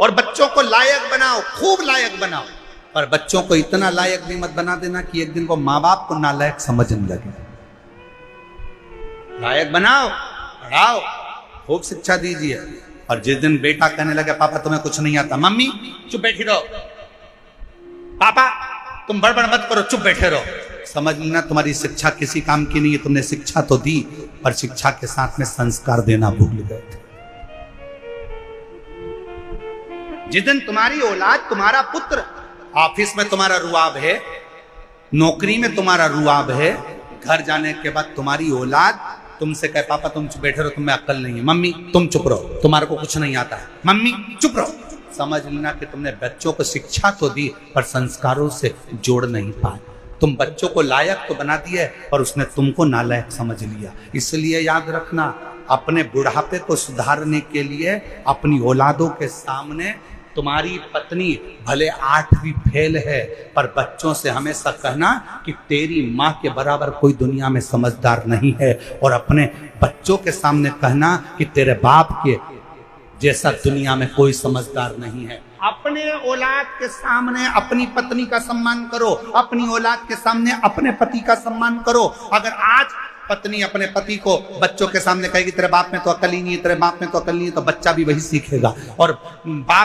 और बच्चों को लायक बनाओ, खूब लायक बनाओ, पर बच्चों को इतना लायक भी मत बना देना कि एक दिन को माँ बाप को नालायक समझने लगे। लायक बनाओ, पढ़ाओ, खूब शिक्षा दीजिए। और जिस दिन बेटा कहने लगे पापा तुम्हें कुछ नहीं आता, मम्मी चुप बैठी रहो, पापा तुम बड़बड़ मत करो, चुप बैठे रहो, समझ लेना तुम्हारी शिक्षा किसी काम की नहीं है। तुमने शिक्षा तो दी पर शिक्षा के साथ में संस्कार देना भूल गए थे। जिस दिन तुम्हारी औलाद, तुम्हारा पुत्र ऑफिस में तुम्हारा रुआब है, नौकरी में तुम्हारा रुआब है, घर जाने के बाद तुम्हारी औलाद तुमसे कहे पापा तुम चुप बैठे रहो, तुम्हें अक्ल नहीं है, मम्मी तुम चुप रहो, तुम्हारे को कुछ नहीं आता है, मम्मी चुप रहो, समझ लेना कि तुमने बच्चों को शिक्षा तो दी पर संस्कारों से जोड़ नहीं पाए। तुम बच्चों को लायक तो बना दिए और उसने तुमको नालायक समझ लिया। इसलिए याद रखना, अपने बुढ़ापे को सुधारने के लिए अपनी औलादों के सामने तुम्हारी पत्नी भले 8वीं फेल है, पर बच्चों से हमेशा कहना कि तेरी माँ के बराबर कोई दुनिया में समझदार नहीं है, और अपने बच्चों के सामने कहना कि तेरे बाप के जैसा दुनिया में कोई समझदार नहीं है। अपने औलाद के सामने अपनी पत्नी का सम्मान करो, अपनी औलाद के सामने अपने पति का सम्मान करो। अगर आज पत्नी अपने पति को बच्चों के सामने कहेगी तेरे बाप में तो अकल ही नहीं है, तेरे बाप में तो अकल नहीं है, तो बच्चा भी वही सीखेगा। और बाप